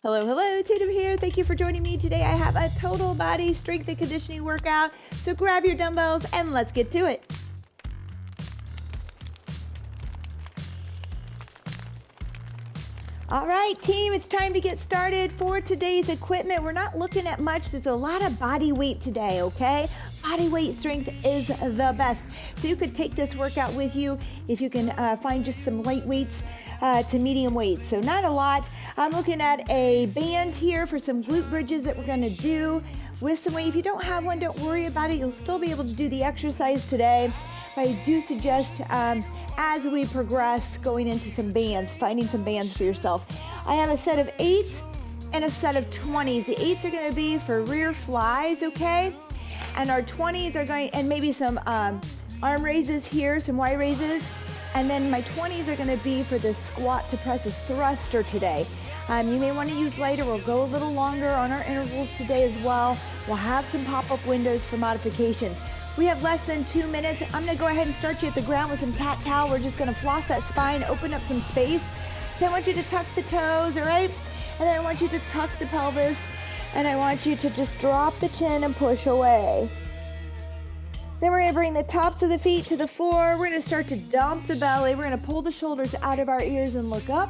Hello, hello, Tatum here. Thank you for joining me today. I have a total body strength and conditioning workout. So grab your dumbbells and let's get to it. All right, team, it's time to get started. For today's equipment, we're not looking at much. There's a lot of body weight today, okay? Body weight strength is the best. So you could take this workout with you if you can find just some light weights to medium weights. So not a lot. I'm looking at a band here for some glute bridges that we're gonna do with some weight. If you don't have one, don't worry about it. You'll still be able to do the exercise today. But I do suggest as we progress going into some bands, finding some bands for yourself. I have a set of 8s and a set of 20s. The 8s are gonna be for rear flies, okay? And our 20s are going, and maybe some arm raises here, some Y raises. And then my 20s are gonna be for this squat to presses thruster today. You may wanna use lighter. We'll go a little longer on our intervals today as well. We'll have some pop-up windows for modifications. We have less than 2 minutes. I'm gonna go ahead and start you at the ground with some cat-cow. We're just gonna floss that spine, open up some space. So I want you to tuck the toes, all right? And then I want you to tuck the pelvis, and I want you to just drop the chin and push away. Then we're gonna bring the tops of the feet to the floor. We're gonna start to dump the belly. We're gonna pull the shoulders out of our ears and look up.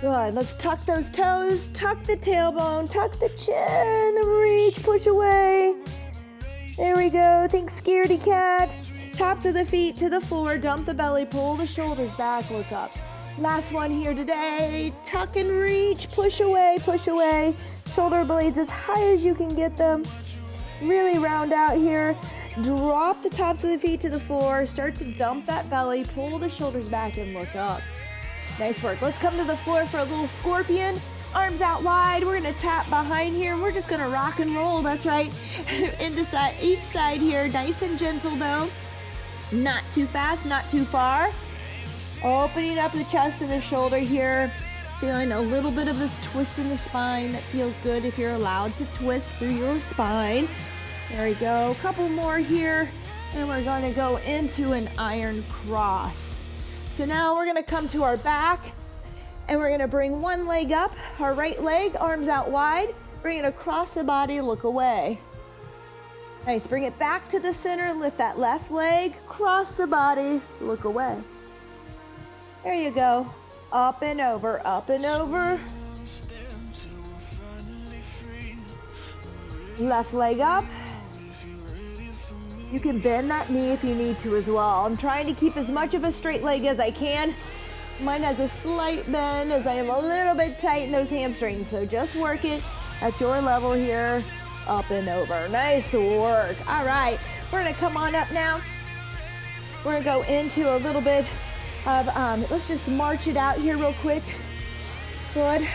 Good, let's tuck those toes, tuck the tailbone, tuck the chin, reach, push away. There we go, think scaredy cat. Tops of the feet to the floor, dump the belly, pull the shoulders back, look up. Last one here today, tuck and reach, push away, shoulder blades as high as you can get them. Really round out here. Drop the tops of the feet to the floor, start to dump that belly, pull the shoulders back and look up. Nice work. Let's come to the floor for a little scorpion. Arms out wide. We're gonna tap behind here. We're just gonna rock and roll, that's right. Into each side here, nice and gentle though. Not too fast, not too far. Opening up the chest and the shoulder here. Feeling a little bit of this twist in the spine that feels good if you're allowed to twist through your spine. There we go, a couple more here, and we're gonna go into an iron cross. So now we're gonna come to our back, and we're gonna bring one leg up, our right leg, arms out wide, bring it across the body, look away. Nice, bring it back to the center, lift that left leg, cross the body, look away. There you go, up and over, up and over. Left leg up. You can bend that knee if you need to as well. I'm trying to keep as much of a straight leg as I can. Mine has a slight bend as I am a little bit tight in those hamstrings, so just work it at your level here, up and over. Nice work. All right, we're gonna come on up now. We're gonna go into a little bit of, let's just march it out here real quick. Good.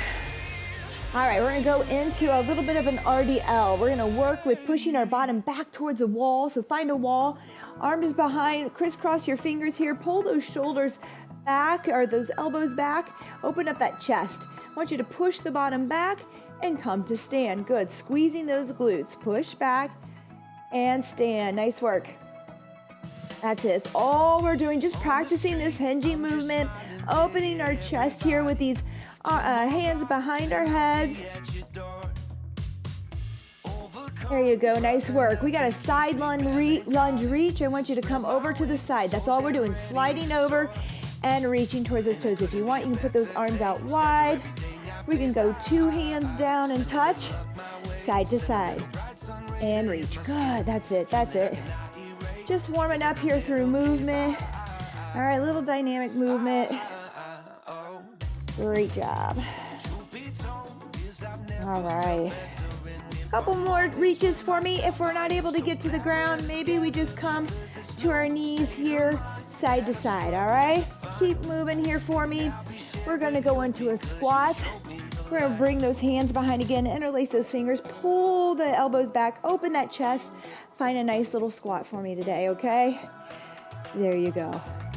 All right, we're gonna go into a little bit of an RDL. We're gonna work with pushing our bottom back towards a wall. So find a wall, arms behind, crisscross your fingers here, pull those shoulders back or those elbows back, open up that chest. I want you to push the bottom back and come to stand. Good, squeezing those glutes. Push back and stand, nice work. That's it, it's all we're doing, just practicing this hinging movement, opening our chest here with these hands behind our heads. There you go, nice work. We got a side lunge reach. I want you to come over to the side. That's all we're doing, sliding over and reaching towards those toes. If you want, you can put those arms out wide. We can go 2 hands down and touch, side to side, and reach. Good, that's it, that's it. Just warming up here through movement. All right, little dynamic movement. Great job. All right. Couple more reaches for me. If we're not able to get to the ground, maybe we just come to our knees here, side to side, all right? Keep moving here for me. We're gonna go into a squat. We're gonna bring those hands behind again, interlace those fingers, pull the elbows back, open that chest, find a nice little squat for me today, okay? There you go.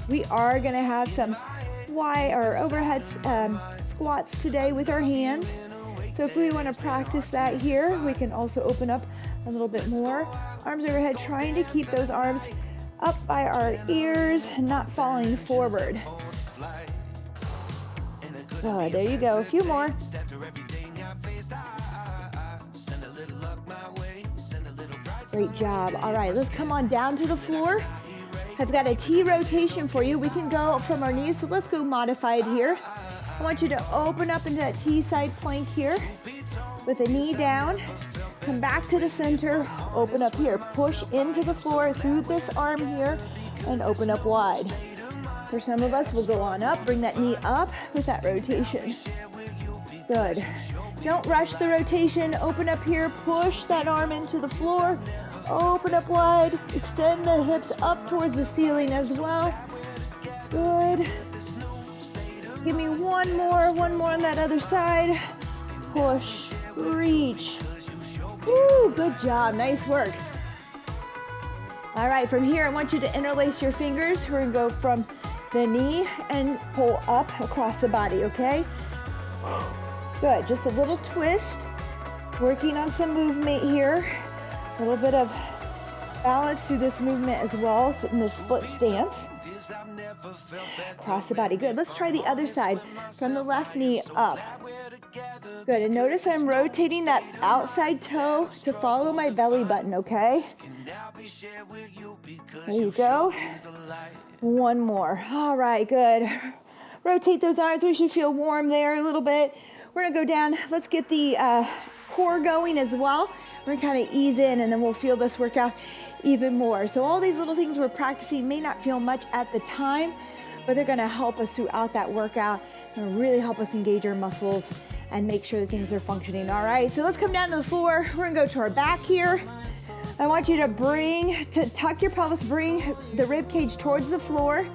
We are gonna have some overhead squats today with our hands. So if we want to practice that here, we can also open up a little bit more. Arms overhead, trying to keep those arms up by our ears and not falling forward. Good, there you go, a few more. Great job. All right, let's come on down to the floor. I've got a T rotation for you. We can go from our knees, so let's go modified here. I want you to open up into that T side plank here with a knee down. Come back to the center, open up here. Push into the floor through this arm here and open up wide. For some of us, we'll go on up, bring that knee up with that rotation. Good. Don't rush the rotation. Open up here, push that arm into the floor. Open up wide, extend the hips up towards the ceiling as well. Good. Give me one more on that other side. Push, reach. Woo, good job, nice work. All right, from here, I want you to interlace your fingers. We're gonna go from the knee and pull up across the body, okay? Good, just a little twist. Working on some movement here. A little bit of balance through this movement as well in the split stance. Across the body, good. Let's try the other side. From the left knee up. Good, and notice I'm rotating that outside toe to follow my belly button, okay? There you go. One more. All right, good. Rotate those arms. We should feel warm there a little bit. We're gonna go down. Let's get the core going as well. We're gonna kind of ease in and then we'll feel this workout even more. So all these little things we're practicing may not feel much at the time, but they're gonna help us throughout that workout and really help us engage our muscles and make sure that things are functioning. All right, so let's come down to the floor. We're gonna go to our back here. I want you to tuck your pelvis, bring the rib cage towards the floor.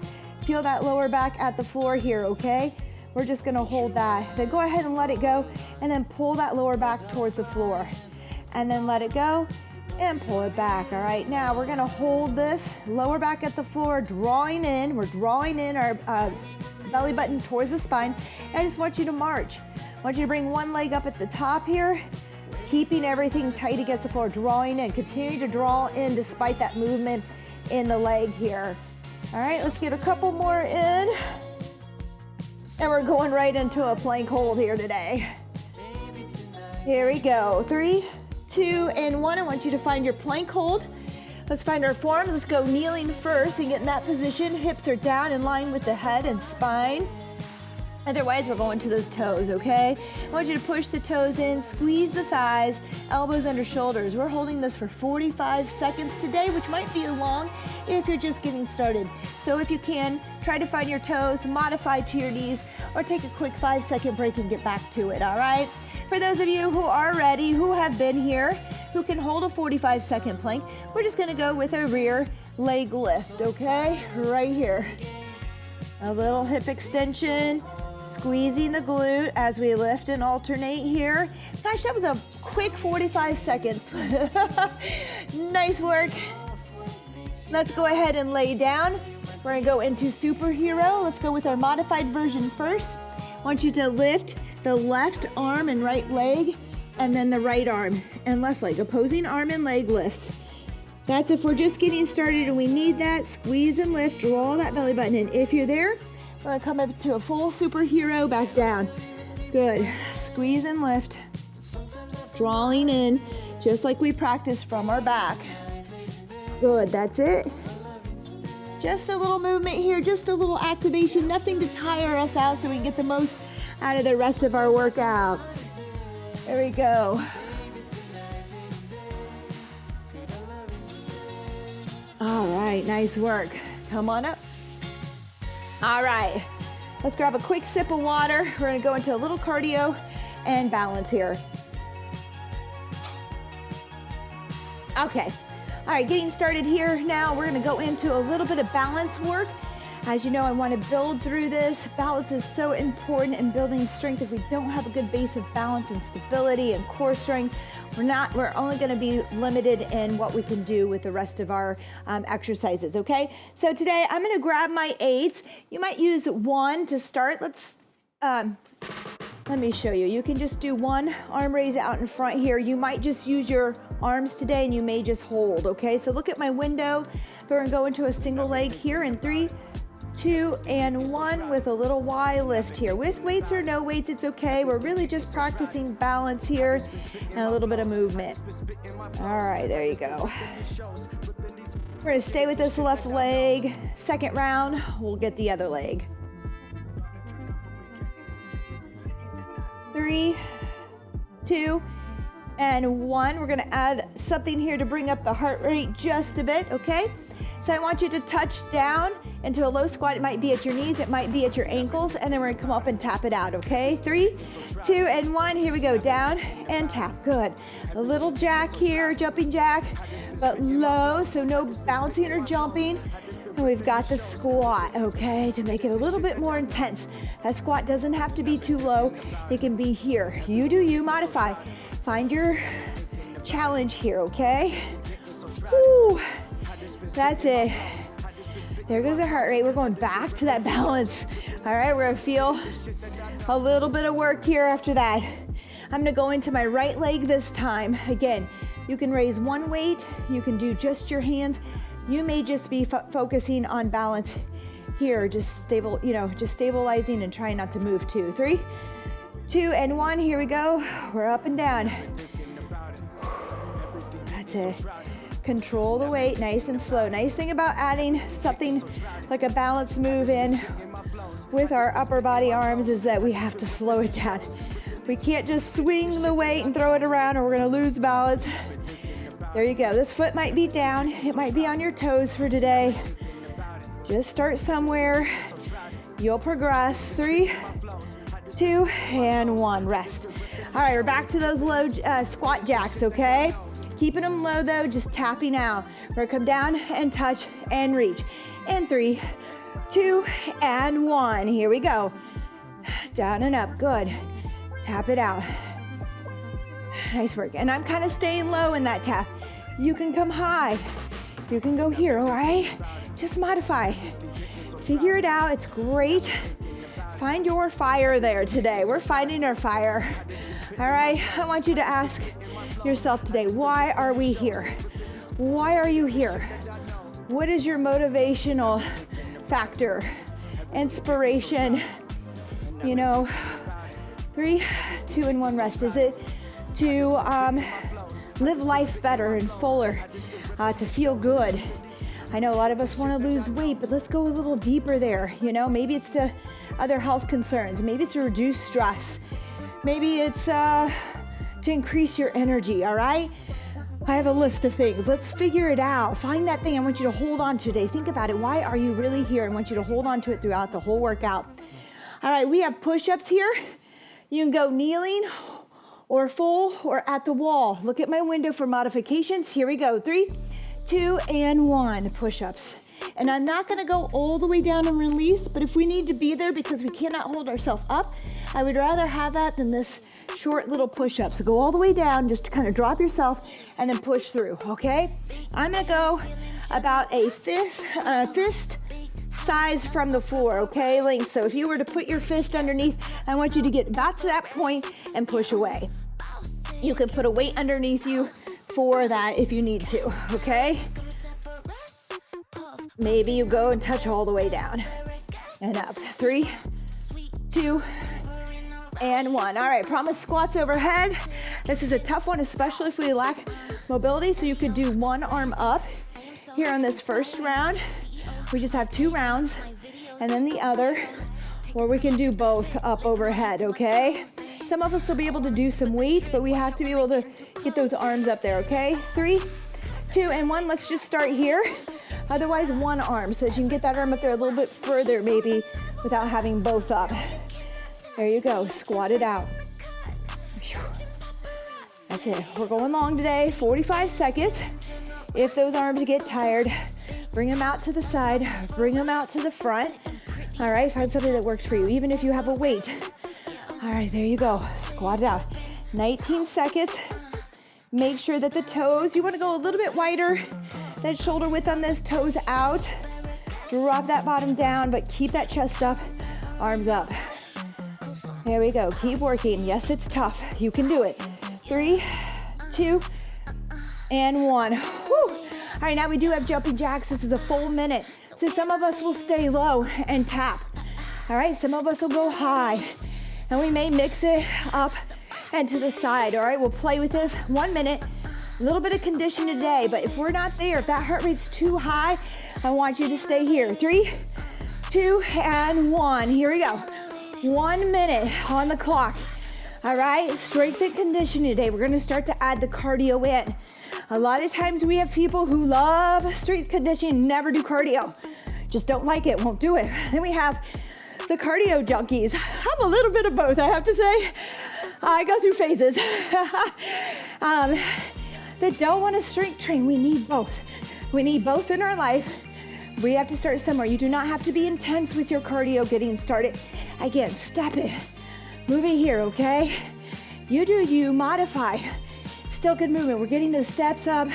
Feel that lower back at the floor here, okay? We're just gonna hold that. Then go ahead and let it go, and then pull that lower back towards the floor. And then let it go, and pull it back, all right? Now we're gonna hold this lower back at the floor, drawing in. We're drawing in our belly button towards the spine. And I just want you to march. I want you to bring one leg up at the top here, keeping everything tight against the floor, drawing in. Continue to draw in despite that movement in the leg here. All right, let's get a couple more in. And we're going right into a plank hold here today. Here we go. 3, 2, and 1. I want you to find your plank hold. Let's find our forearms. Let's go kneeling first and get in that position. Hips are down in line with the head and spine. Otherwise, we're going to those toes, okay? I want you to push the toes in, squeeze the thighs, elbows under shoulders. We're holding this for 45 seconds today, which might be long if you're just getting started. So if you can, try to find your toes, modify to your knees, or take a quick 5-second break and get back to it, all right? For those of you who are ready, who have been here, who can hold a 45-second plank, we're just gonna go with a rear leg lift, okay? Right here. A little hip extension, squeezing the glute as we lift and alternate here. Gosh, that was a quick 45 seconds. Nice work. Let's go ahead and lay down. We're gonna go into superhero. Let's go with our modified version first. I want you to lift the left arm and right leg, and then the right arm and left leg. Opposing arm and leg lifts. That's if we're just getting started and we need that. Squeeze and lift, draw that belly button in. If you're there, we're gonna come up to a full superhero, back down. Good, squeeze and lift. Drawing in, just like we practiced from our back. Good, that's it. Just a little movement here, just a little activation, nothing to tire us out so we can get the most out of the rest of our workout. There we go. All right, nice work. Come on up. All right, let's grab a quick sip of water. We're gonna go into a little cardio and balance here. Okay, all right, getting started here now. We're gonna go into a little bit of balance work. As you know, I wanna build through this. Balance is so important in building strength. If we don't have a good base of balance and stability and core strength, we're only gonna be limited in what we can do with the rest of our exercises, okay? So today, I'm gonna grab my eights. You might use one to start. Let me show you. You can just do one arm raise out in front here. You might just use your arms today and you may just hold, okay? So look at my window. We're gonna go into a single leg here in 3, 2, and 1 with a little Y lift here. With weights or no weights, it's okay. We're really just practicing balance here and a little bit of movement. All right, there you go. We're gonna stay with this left leg. Second round, we'll get the other leg. 3, 2, and 1. We're gonna add something here to bring up the heart rate just a bit, okay? So I want you to touch down into a low squat. It might be at your knees, it might be at your ankles, and then we're gonna come up and tap it out, okay? 3, 2, and 1. Here we go, down and tap, good. A little jack here, jumping jack, but low, so no bouncing or jumping. And we've got the squat, okay, to make it a little bit more intense. That squat doesn't have to be too low. It can be here. You do you, modify. Find your challenge here, okay? Woo, that's it. There goes our heart rate. We're going back to that balance. All right, we're gonna feel a little bit of work here after that. I'm gonna go into my right leg this time. Again, you can raise one weight. You can do just your hands. You may just be focusing on balance here, just stabilizing and trying not to move too. 3, 2, and 1, here we go. We're up and down. That's it. Control the weight, nice and slow. Nice thing about adding something like a balance move in with our upper body arms is that we have to slow it down. We can't just swing the weight and throw it around or we're gonna lose balance. There you go. This foot might be down. It might be on your toes for today. Just start somewhere. You'll progress. 3, 2, and 1. Rest. All right, we're back to those low squat jacks, okay? Keeping them low though, just tapping out. We're gonna come down and touch and reach. And 3, 2, and 1. Here we go. Down and up, good. Tap it out. Nice work. And I'm kind of staying low in that tap. You can come high. You can go here, all right? Just modify. Figure it out, it's great. Find your fire there today. We're finding our fire. All right, I want you to ask yourself today, why are we here? Why are you here? What is your motivational factor? Inspiration, 3, 2, and 1, rest. Is it to live life better and fuller, to feel good? I know a lot of us want to lose weight, but let's go a little deeper there. Maybe it's to other health concerns. Maybe it's to reduce stress. Maybe it's to increase your energy, all right? I have a list of things. Let's figure it out. Find that thing I want you to hold on to today. Think about it. Why are you really here? I want you to hold on to it throughout the whole workout. All right, we have push-ups here. You can go kneeling or full or at the wall. Look at my window for modifications. Here we go. 3, 2, and 1 push-ups. And I'm not gonna go all the way down and release, but if we need to be there because we cannot hold ourselves up, I would rather have that than this short little push-up. So go all the way down, just to kind of drop yourself and then push through, okay? I'm gonna go about a fist size from the floor, okay? Length. So if you were to put your fist underneath, I want you to get back to that point and push away. You can put a weight underneath you for that if you need to, okay? Maybe you go and touch all the way down and up. 3, 2, and 1. All right, promise squats overhead. This is a tough one, especially if we lack mobility, so you could do one arm up here on this first round. We just have 2 rounds, and then the other, or we can do both up overhead, okay? Some of us will be able to do some weight, but we have to be able to get those arms up there, okay? 3, 2, and 1. Let's just start here. Otherwise, one arm, so that you can get that arm up there a little bit further, maybe, without having both up. There you go, squat it out. That's it, we're going long today, 45 seconds. If those arms get tired, bring them out to the side, bring them out to the front. All right, find something that works for you, even if you have a weight. All right, there you go, squat it out. 19 seconds. Make sure that the toes, you wanna go a little bit wider, that shoulder width on this, toes out. Drop that bottom down, but keep that chest up, arms up. There we go, keep working. Yes, it's tough, you can do it. 3, 2, and 1. Whew. All right, now we do have jumping jacks. This is a full minute. So some of us will stay low and tap. All right, some of us will go high. And we may mix it up and to the side. All right, we'll play with this 1 minute. A little bit of condition today, but if we're not there, if that heart rate's too high, I want you to stay here. 3, 2, and 1. Here we go. 1 minute on the clock. All right, strength and conditioning today. We're gonna start to add the cardio in. A lot of times we have people who love strength conditioning, never do cardio. Just don't like it, won't do it. Then we have the cardio junkies. I'm a little bit of both, I have to say. I go through phases. That don't want to strength train. We need both. We need both in our life. We have to start somewhere. You do not have to be intense with your cardio getting started. Again, step it. Move it here, okay? You do you, modify. Still good movement. We're getting those steps up.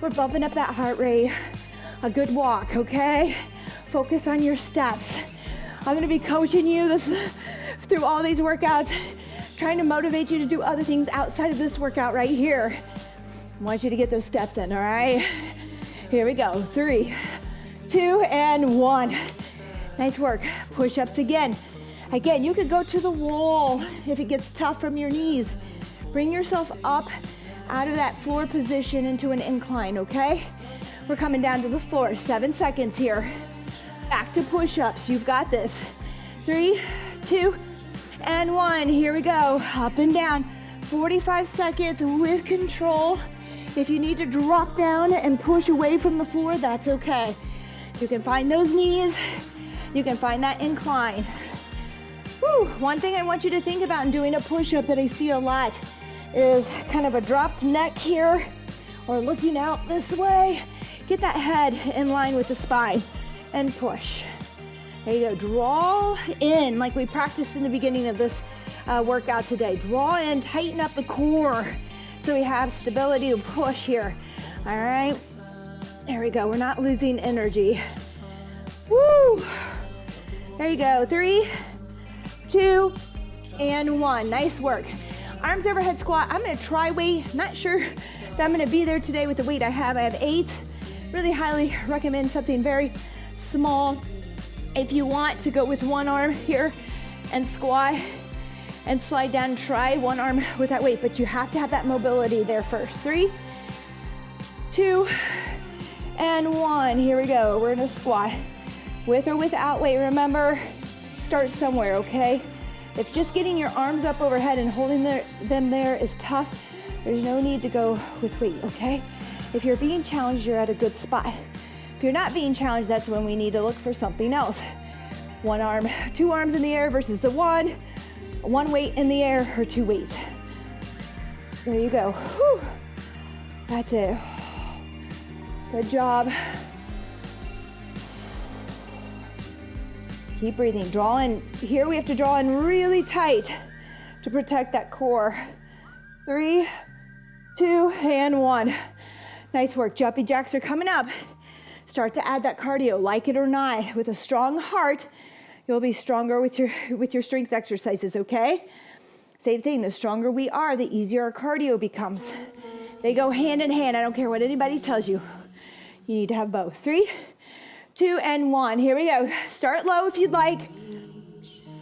We're bumping up that heart rate. A good walk, okay? Focus on your steps. I'm gonna be coaching you through all these workouts, trying to motivate you to do other things outside of this workout right here. I want you to get those steps in, all right? Here we go. 3, 2, and 1. Nice work. Push-ups again. Again, you could go to the wall if it gets tough from your knees. Bring yourself up out of that floor position into an incline, okay? We're coming down to the floor. 7 seconds here. Back to push-ups. You've got this. 3, 2, and 1. Here we go. Up and down. 45 seconds with control. If you need to drop down and push away from the floor, that's okay. You can find those knees. You can find that incline. Woo. One thing I want you to think about in doing a push-up that I see a lot is kind of a dropped neck here or looking out this way. Get that head in line with the spine and push. There you go. Draw in like we practiced in the beginning of this workout today. Draw in, tighten up the core so we have stability to push here. All right. There we go. We're not losing energy. Woo. There you go. 3, 2, and 1. Nice work. Arms overhead squat. I'm going to try weight. Not sure that I'm going to be there today with the weight I have. I have 8. Really highly recommend something very small. If you want to go with one arm here and squat and slide down, try one arm with that weight, but you have to have that mobility there first. 3, 2, and 1. Here we go. We're gonna squat with or without weight. Remember, start somewhere, okay? If just getting your arms up overhead and holding them there is tough, there's no need to go with weight, okay? If you're being challenged, you're at a good spot. If you're not being challenged, that's when we need to look for something else. One arm, 2 arms in the air versus the one weight in the air or 2 weights. There you go. Whew. That's it. Good job. Keep breathing. Draw in. Here we have to draw in really tight to protect that core. 3, 2, and 1. Nice work. Jumpy jacks are coming up. Start to add that cardio, like it or not. With a strong heart, you'll be stronger with your strength exercises, okay? Same thing, the stronger we are, the easier our cardio becomes. They go hand in hand. I don't care what anybody tells you. You need to have both. 3, 2, and 1. Here we go. Start low if you'd like.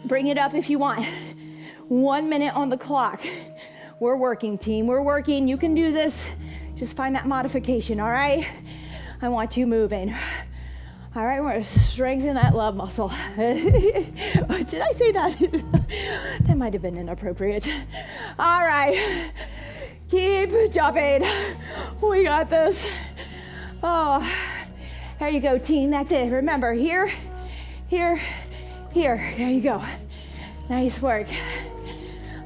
Bring it up if you want. 1 minute on the clock. We're working, team. We're working. You can do this. Just find that modification, all right? I want you moving. All right, we're gonna strengthen that love muscle. Did I say that? That might have been inappropriate. All right, keep jumping. We got this. Oh, there you go, team, that's it. Remember, here, here, here. There you go. Nice work.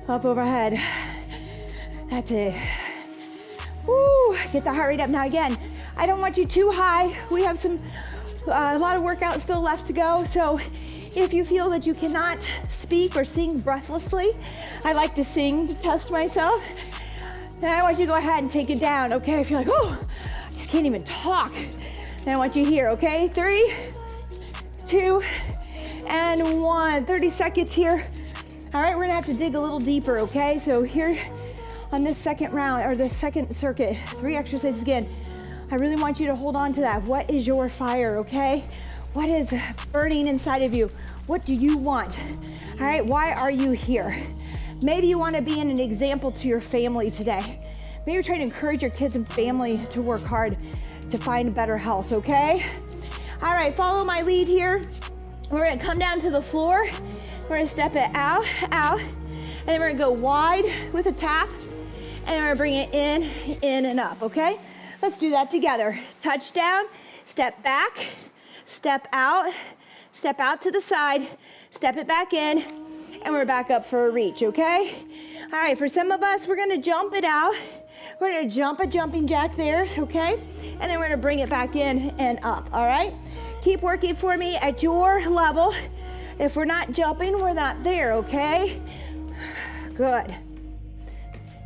Up overhead. That's it. Woo, get the heart rate up. Now again, I don't want you too high. We have a lot of workout still left to go. So if you feel that you cannot speak or sing breathlessly, I like to sing to test myself. Then I want you to go ahead and take it down, okay? If you're like, oh, I just can't even talk. Then I want you here, okay? 3, 2, and 1. 30 seconds here. All right, we're gonna have to dig a little deeper, okay? So here on this second round, or the second circuit, 3 exercises again. I really want you to hold on to that. What is your fire, okay? What is burning inside of you? What do you want? All right, why are you here? Maybe you want to be an example to your family today. Maybe you're trying to encourage your kids and family to work hard to find better health, okay? All right, follow my lead here. We're gonna come down to the floor. We're gonna step it out, out, and then we're gonna go wide with a tap, and we're gonna bring it in and up, okay? Let's do that together. Touchdown, step back, step out to the side, step it back in, and we're back up for a reach, okay? All right, for some of us, we're gonna jump it out. We're gonna jump a jumping jack there, okay? And then we're gonna bring it back in and up, all right? Keep working for me at your level. If we're not jumping, we're not there, okay? Good.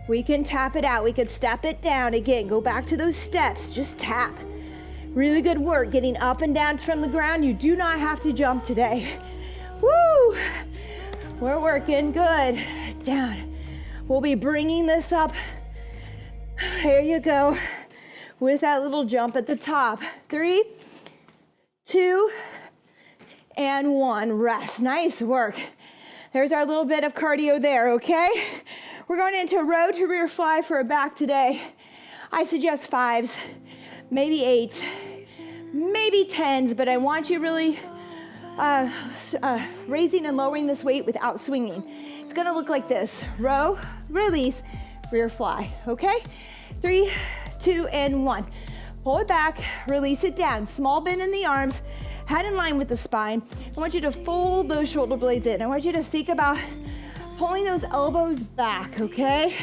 We can tap it out. We can step it down. Again, go back to those steps. Just tap. Really good work getting up and down from the ground. You do not have to jump today. Woo! We're working. Good. Down. We'll be bringing this up. There you go. With that little jump at the top. 3, 2, and 1. Rest. Nice work. There's our little bit of cardio there, okay? We're going into row to rear fly for a back today. I suggest 5s, maybe 8s, maybe 10s, but I want you really raising and lowering this weight without swinging. It's gonna look like this. Row, release, rear fly, okay? 3, 2, and 1. Pull it back, release it down. Small bend in the arms, head in line with the spine. I want you to fold those shoulder blades in. I want you to think about pulling those elbows back, okay?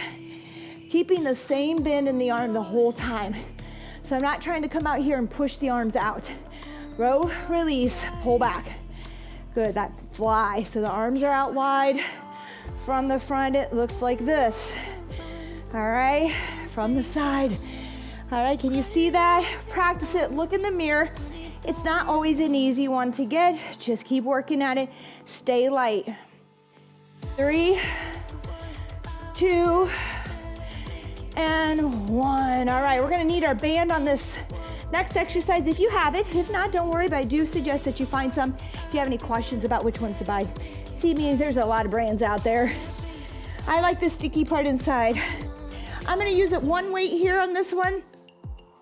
Keeping the same bend in the arm the whole time. So I'm not trying to come out here and push the arms out. Row, release, pull back. Good, that fly. So the arms are out wide. From the front, it looks like this. All right, from the side. All right, can you see that? Practice it, look in the mirror. It's not always an easy one to get. Just keep working at it. Stay light. 3, 2, and 1. All right, we're gonna need our band on this next exercise if you have it. If not, don't worry, but I do suggest that you find some. If you have any questions about which ones to buy, see me, there's a lot of brands out there. I like the sticky part inside. I'm gonna use it one weight here on this one.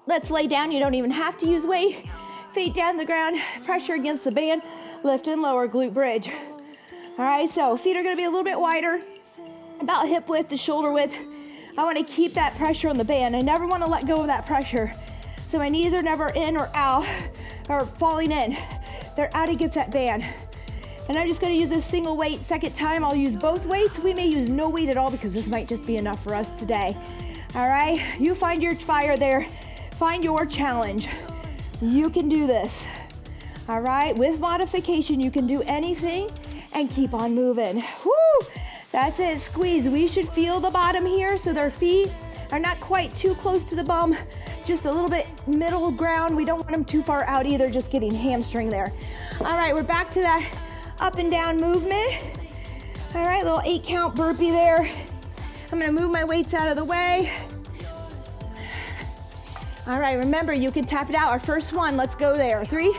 Let's lay down, you don't even have to use weight. Feet down the ground, pressure against the band, lift and lower, glute bridge. All right, so feet are gonna be a little bit wider, about hip width to shoulder width. I wanna keep that pressure on the band. I never wanna let go of that pressure. So my knees are never in or out, or falling in. They're out against that band. And I'm just gonna use this single weight. Second time, I'll use both weights. We may use no weight at all because this might just be enough for us today. All right, you find your fire there. Find your challenge. You can do this. All right, with modification, you can do anything and keep on moving. Woo! That's it, squeeze. We should feel the bottom here so their feet are not quite too close to the bum, just a little bit middle ground. We don't want them too far out either, just getting hamstring there. All right, we're back to that up and down movement. All right, little 8 count burpee there. I'm gonna move my weights out of the way. All right, remember, you can tap it out. Our first one, let's go there. 3,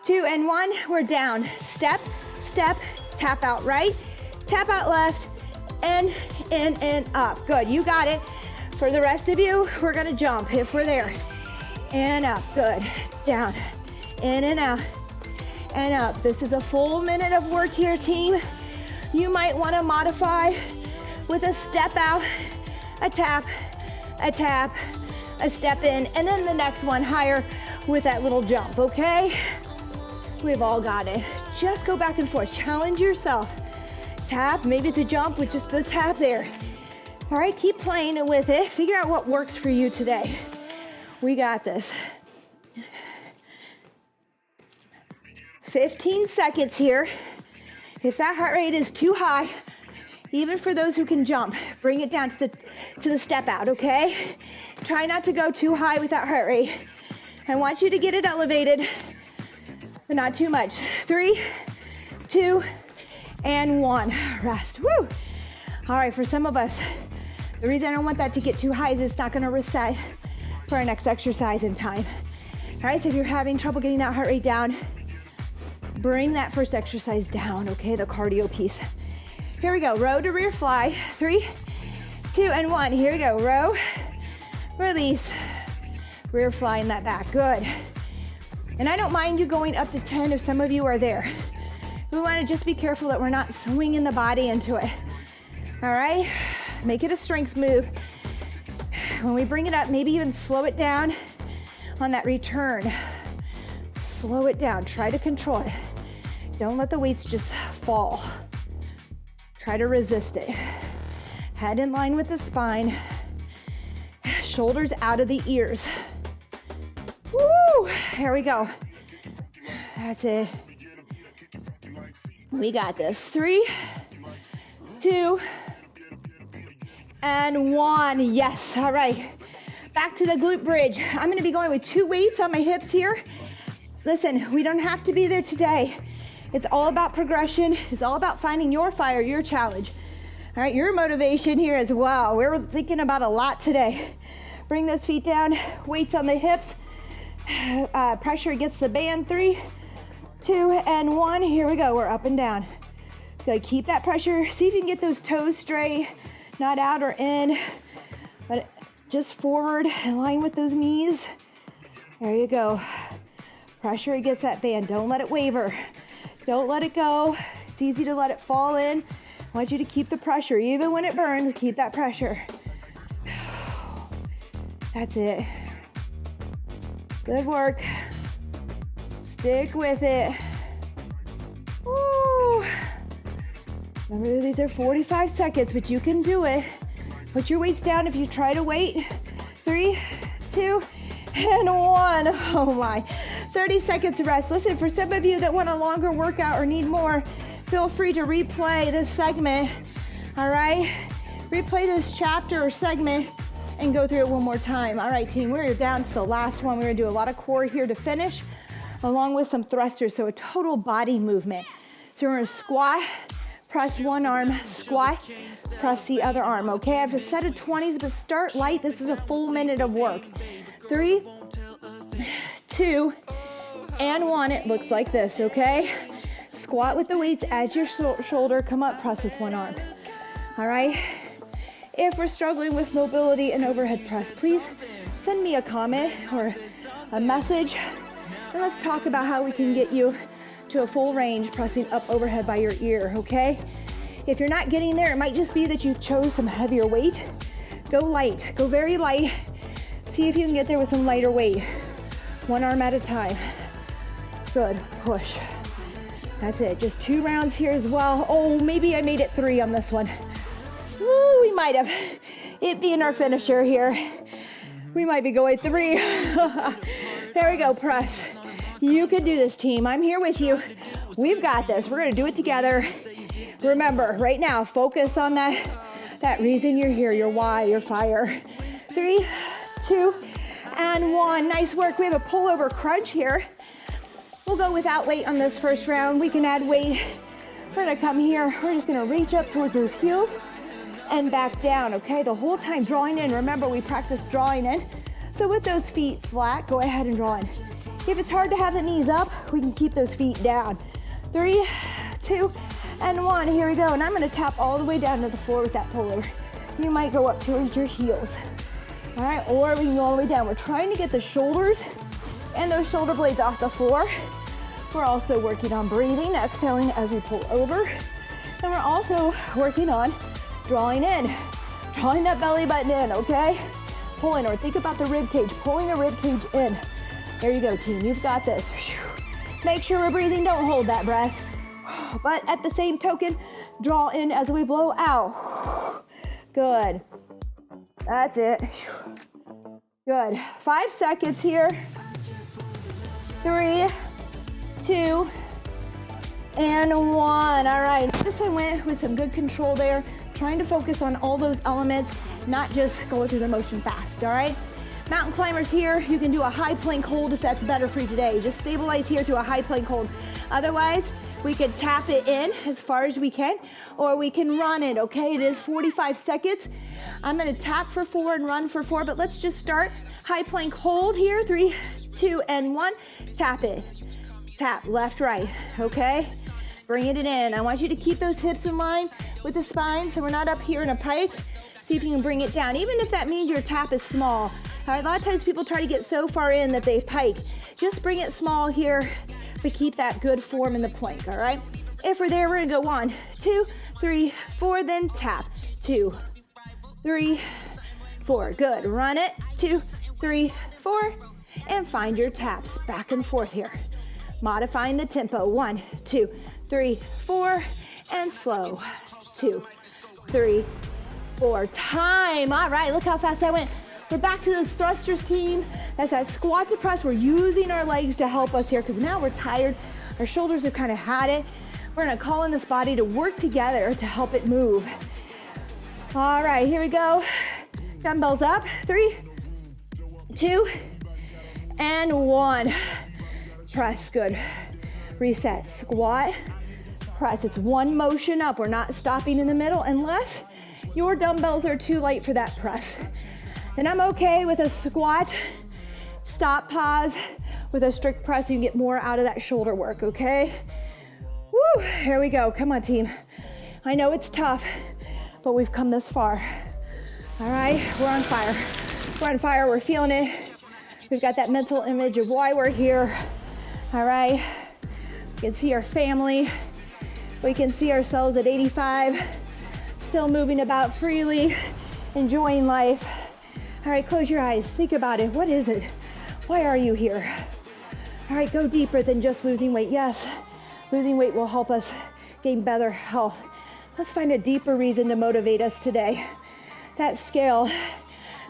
2, and 1, we're down. Step, step, tap out right, tap out left, and in and up. Good, you got it. For the rest of you, we're gonna jump if we're there. And up, good. Down, in and out, and up. This is a full minute of work here, team. You might wanna modify with a step out, a tap, a step in, and then the next one higher with that little jump, okay? We've all got it. Just go back and forth, challenge yourself. Tap, maybe it's a jump with just the tap there. All right, keep playing with it. Figure out what works for you today. We got this. 15 seconds here. If that heart rate is too high, even for those who can jump, bring it down to the step out, okay? Try not to go too high with that heart rate. I want you to get it elevated, but not too much. 3, 2, and 1. Rest. Woo! All right, for some of us, the reason I don't want that to get too high is it's not gonna reset for our next exercise in time. All right, so if you're having trouble getting that heart rate down, bring that first exercise down, okay, the cardio piece. Here we go, row to rear fly. 3, 2, and 1. Here we go, row, release, rear fly in that back, good. And I don't mind you going up to 10 if some of you are there. We want to just be careful that we're not swinging the body into it. All right, make it a strength move. When we bring it up, maybe even slow it down on that return. Slow it down, try to control it. Don't let the weights just fall. Try to resist it. Head in line with the spine. Shoulders out of the ears. Woo! Here we go. That's it. We got this. 3, 2, and 1. Yes, all right. Back to the glute bridge. I'm gonna be going with 2 weights on my hips here. Listen, we don't have to be there today. It's all about progression. It's all about finding your fire, your challenge. All right, your motivation here as well. We're thinking about a lot today. Bring those feet down, weights on the hips. Pressure against the band. 3, 2, and 1. Here we go, we're up and down. Good, keep that pressure. See if you can get those toes straight, not out or in, but just forward, in line with those knees. There you go. Pressure against that band, don't let it waver. Don't let it go. It's easy to let it fall in. I want you to keep the pressure. Even when it burns, keep that pressure. That's it. Good work. Stick with it. Woo. Remember, these are 45 seconds, but you can do it. Put your weights down if you try to wait. 3, 2, and 1. Oh my. 30 seconds to rest. Listen, for some of you that want a longer workout or need more, feel free to replay this segment, all right? Replay this chapter or segment and go through it one more time. All right, team, we're down to the last one. We're gonna do a lot of core here to finish, along with some thrusters, so a total body movement. So we're gonna squat, press one arm, squat, press the other arm, okay? I have a set of 20s, but start light. This is a full minute of work. 3, 2, and 1. It looks like this, okay? Squat with the weights, edge your shoulder, come up, press with one arm. All right? If we're struggling with mobility and overhead press, please send me a comment or a message, and let's talk about how we can get you to a full range pressing up overhead by your ear, okay? If you're not getting there, it might just be that you chose some heavier weight. Go light, go very light. See if you can get there with some lighter weight. One arm at a time. Good, push. That's it, just 2 rounds here as well. Oh, maybe I made it 3 on this one. Woo, we might have. It being our finisher here, we might be going 3. There we go, press. You can do this, team. I'm here with you. We've got this. We're gonna do it together. Remember, right now, focus on that reason you're here, your why, your fire. 3, 2, and 1. Nice work. We have a pullover crunch here. We'll go without weight on this first round. We can add weight. We're gonna come here. We're just gonna reach up towards those heels and back down, okay? The whole time drawing in. Remember, we practice drawing in. So with those feet flat, go ahead and draw in. If it's hard to have the knees up, we can keep those feet down. 3, 2, and 1. Here we go. And I'm gonna tap all the way down to the floor with that pullover. You might go up towards your heels. All right, or we can go all the way down. We're trying to get the shoulders and those shoulder blades off the floor. We're also working on breathing, exhaling as we pull over. And we're also working on drawing in, drawing that belly button in, okay? Pulling, or think about the rib cage, pulling the rib cage in. There you go, team, you've got this. Make sure we're breathing, don't hold that breath. But at the same token, draw in as we blow out. Good. That's it. Good. 5 seconds here. 3, 2, and 1. All right. Notice I went with some good control there, trying to focus on all those elements, not just going through the motion fast, all right? Mountain climbers here, you can do a high plank hold if that's better for you today. Just stabilize here to a high plank hold. Otherwise, we could tap it in as far as we can, or we can run it, okay? It is 45 seconds. I'm gonna tap for 4 and run for 4, but let's just start. High plank hold here, 3, 2, and 1. Tap it. tap, left, right, okay? Bringing it in. I want you to keep those hips in line with the spine so we're not up here in a pike. See if you can bring it down, even if that means your tap is small. All right, a lot of times people try to get so far in that they pike. Just bring it small here, but keep that good form in the plank, all right? If we're there, we're gonna go 1, 2, 3, 4, then tap. 2, 3, 4, good. Run it, 2, 3, 4, and find your taps back and forth here. Modifying the tempo, 1, 2, 3, 4, and slow. 2, 3, 4, time. All right, look how fast I went. We're back to those thrusters, team. That's that squat to press. We're using our legs to help us here because now we're tired. Our shoulders have kind of had it. We're gonna call on this body to work together to help it move. All right, here we go. Dumbbells up, 3, 2, and 1. Press, good. Reset, squat, press. It's one motion up. We're not stopping in the middle unless your dumbbells are too light for that press. And I'm okay with a squat, stop, pause. With a strict press, you can get more out of that shoulder work, okay? Woo, here we go. Come on, team. I know it's tough, but we've come this far. All right, we're on fire. We're on fire, we're feeling it. We've got that mental image of why we're here. All right, we can see our family. We can see ourselves at 85, still moving about freely, enjoying life. All right, close your eyes, think about it. What is it? Why are you here? All right, go deeper than just losing weight. Yes, losing weight will help us gain better health. Let's find a deeper reason to motivate us today. That scale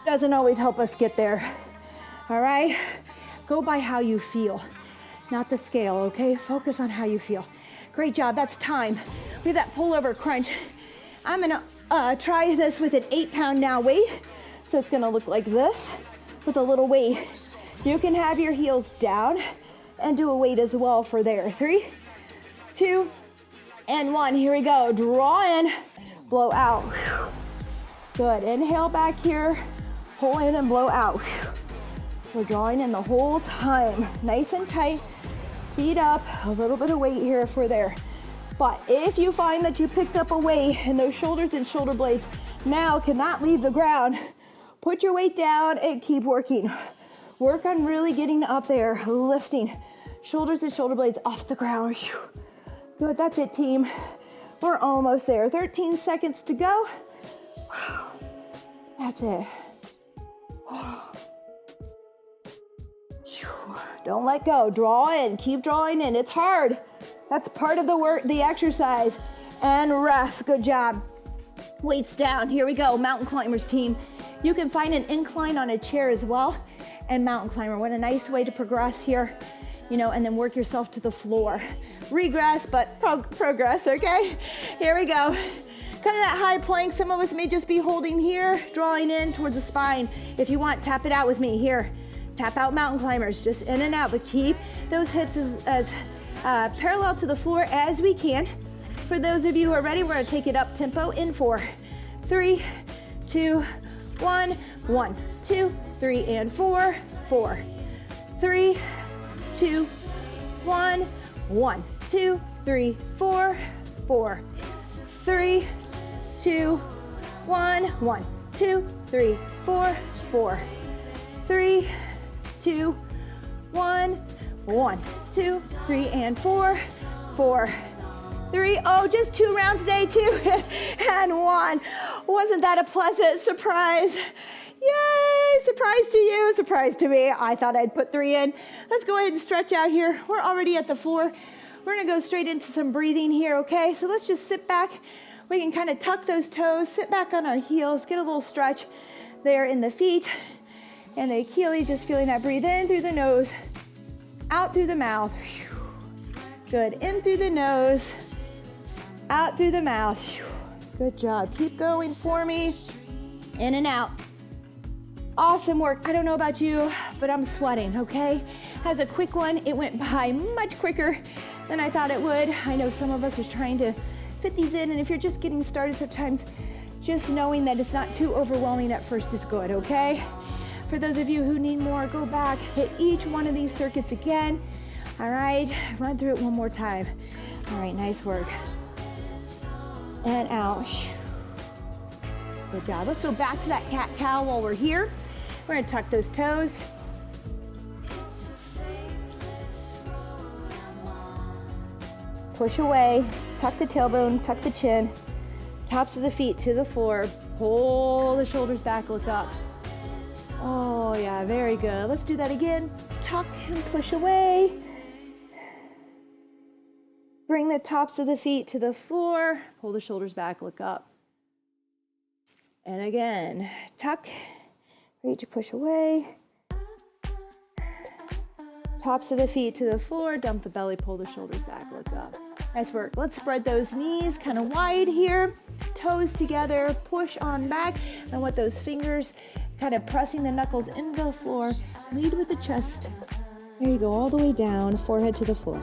doesn't always help us get there. All right, go by how you feel, not the scale, okay? Focus on how you feel. Great job, that's time. We have that pullover crunch. I'm gonna try this with an 8-pound now weight. So it's gonna look like this with a little weight. You can have your heels down and do a weight as well for there. 3, 2, and 1. Here we go. Draw in, blow out. Good. Inhale back here, pull in and blow out. We're drawing in the whole time. Nice and tight. Feet up. A little bit of weight here if we're there. But if you find that you picked up a weight and those shoulders and shoulder blades now cannot leave the ground, put your weight down and keep working. Work on really getting up there, lifting shoulders and shoulder blades off the ground. Good, that's it, team. We're almost there. 13 seconds to go. That's it. Don't let go. Draw in. Keep drawing in. It's hard. That's part of the work, the exercise. And rest. Good job. Weights down. Here we go. Mountain climbers, team. You can find an incline on a chair as well. And mountain climber. What a nice way to progress here. You know, and then work yourself to the floor. Regress, but progress, okay? Here we go. Kind of that high plank. Some of us may just be holding here, drawing in towards the spine. If you want, tap it out with me here. Tap out mountain climbers, just in and out, but keep those hips as parallel to the floor as we can. For those of you who are ready, we're gonna take it up tempo in 4, 3, 2, 1, 1, 2, 3, and 4, 4, 3, 2, 1, 1, 2, 3, 4, 4, 3, 2, 1, 1, 2, 3, 4, 4, 3, 2, 1, 1, 2, 3, and 4, 4, 3. Oh, just 2 rounds today, 2 and 1. Wasn't that a pleasant surprise? Yay, surprise to you, surprise to me. I thought I'd put 3 in. Let's go ahead and stretch out here. We're already at the floor. We're gonna go straight into some breathing here, okay? So let's just sit back. We can kind of tuck those toes, sit back on our heels, get a little stretch there in the feet and the Achilles, just feeling that. Breathe in through the nose, out through the mouth. Good, in through the nose, out through the mouth. Good job, keep going for me. In and out. Awesome work. I don't know about you, but I'm sweating, okay? As a quick one, it went by much quicker than I thought it would. I know some of us are trying to fit these in, and if you're just getting started, sometimes just knowing that it's not too overwhelming at first is good, okay? For those of you who need more, go back, hit each one of these circuits again. All right, run through it one more time. All right, nice work. And out. Good job. Let's go back to that cat-cow while we're here. We're gonna tuck those toes. Push away, tuck the tailbone, tuck the chin. Tops of the feet to the floor. Pull the shoulders back, look up. Oh yeah, very good. Let's do that again. Tuck and push away. Bring the tops of the feet to the floor. Pull the shoulders back, look up. And again, tuck, reach, push away. Tops of the feet to the floor, dump the belly, pull the shoulders back, look up. Nice work. Let's spread those knees kind of wide here. Toes together, push on back. I want those fingers kind of pressing the knuckles into the floor. Lead with the chest. There you go, all the way down, forehead to the floor.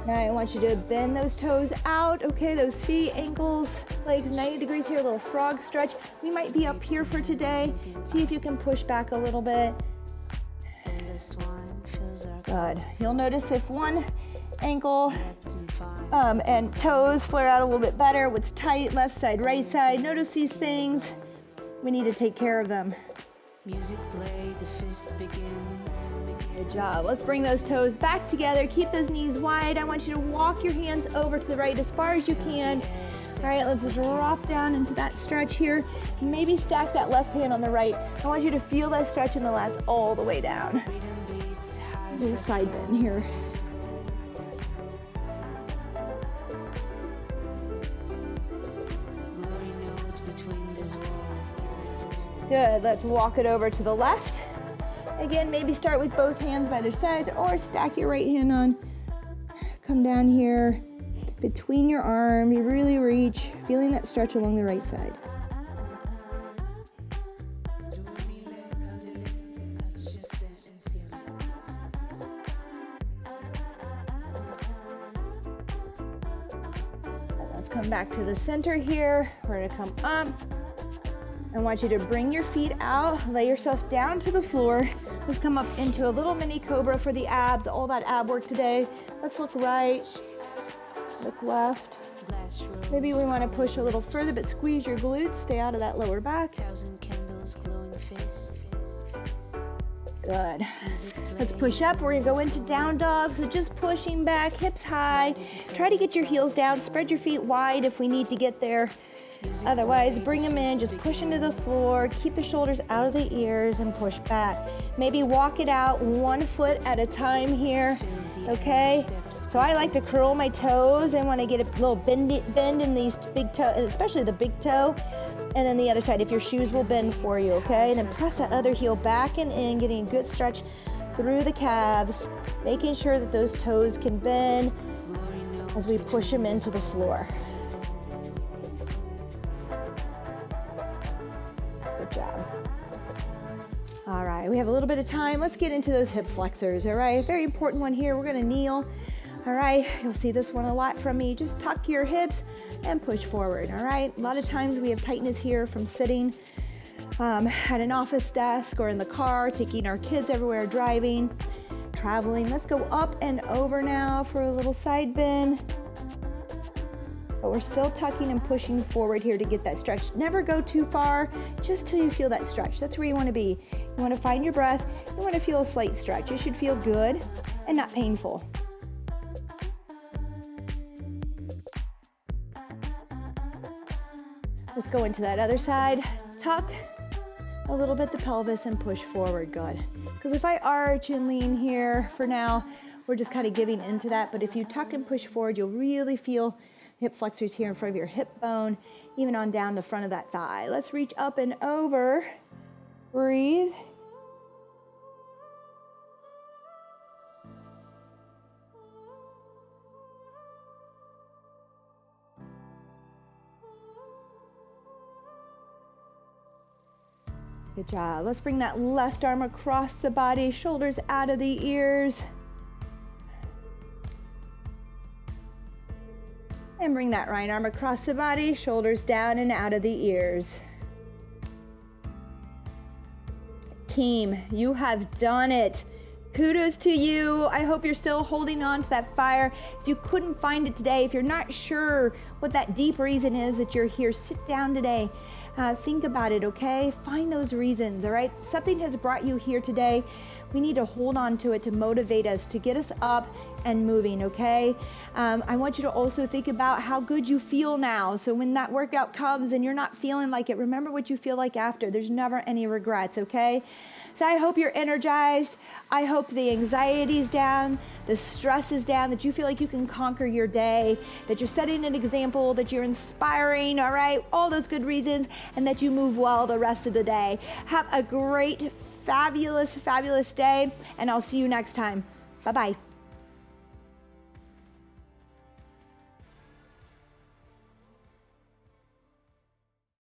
Now I want you to bend those toes out, okay, those feet, ankles, legs, 90 degrees here, a little frog stretch. We might be up here for today. See if you can push back a little bit. Good. You'll notice if one ankle and toes flare out a little bit better, what's tight, left side, right side. Notice these things. We need to take care of them. Music play, the fist begin. Good job. Let's bring those toes back together. Keep those knees wide. I want you to walk your hands over to the right as far as you can. All right, let's drop down into that stretch here. Maybe stack that left hand on the right. I want you to feel that stretch in the lats all the way down. Little side bend here. Good. Let's walk it over to the left. Again, maybe start with both hands by their sides or stack your right hand on. Come down here between your arms. You really reach, feeling that stretch along the right side. Let's come back to the center here. We're gonna come up. I want you to bring your feet out, lay yourself down to the floor. Let's come up into a little mini cobra for the abs, all that ab work today. Let's look right, look left. Maybe we want to push a little further, but squeeze your glutes, stay out of that lower back. Good. Let's push up. We're gonna go into down dog, so just pushing back, hips high. Try to get your heels down, spread your feet wide if we need to get there. Otherwise, bring them in, just push into the floor, keep the shoulders out of the ears and push back. Maybe walk it out 1 foot at a time here, okay? So I like to curl my toes. I want to get a little bend in these big toes, especially the big toe. And then the other side, if your shoes will bend for you, okay? And then press that other heel back and in, getting a good stretch through the calves, making sure that those toes can bend as we push them into the floor. All right, we have a little bit of time. Let's get into those hip flexors, all right? Very important one here. We're gonna kneel, all right? You'll see this one a lot from me. Just tuck your hips and push forward, all right? A lot of times we have tightness here from sitting at an office desk or in the car, taking our kids everywhere, driving, traveling. Let's go up and over now for a little side bend. But we're still tucking and pushing forward here to get that stretch. Never go too far, just till you feel that stretch. That's where you wanna be. You wanna find your breath. You wanna feel a slight stretch. It should feel good and not painful. Let's go into that other side. Tuck a little bit the pelvis and push forward, good. Because if I arch and lean here for now, we're just kind of giving into that. But if you tuck and push forward, you'll really feel hip flexors here in front of your hip bone, even on down the front of that thigh. Let's reach up and over. Breathe. Good job. Let's bring that left arm across the body, shoulders out of the ears. And bring that right arm across the body, shoulders down and out of the ears. Team, you have done it. Kudos to you. I hope you're still holding on to that fire. If you couldn't find it today, if you're not sure what that deep reason is that you're here, sit down today. Think about it, okay? Find those reasons, all right? Something has brought you here today. We need to hold on to it to motivate us, to get us up and moving, okay? I want you to also think about how good you feel now. So when that workout comes and you're not feeling like it, remember what you feel like after. There's never any regrets, okay? So I hope you're energized. I hope the anxiety is down, the stress is down, that you feel like you can conquer your day, that you're setting an example, that you're inspiring, all right? All those good reasons, and that you move well the rest of the day. Have a great, fabulous, fabulous day, and I'll see you next time. Bye-bye.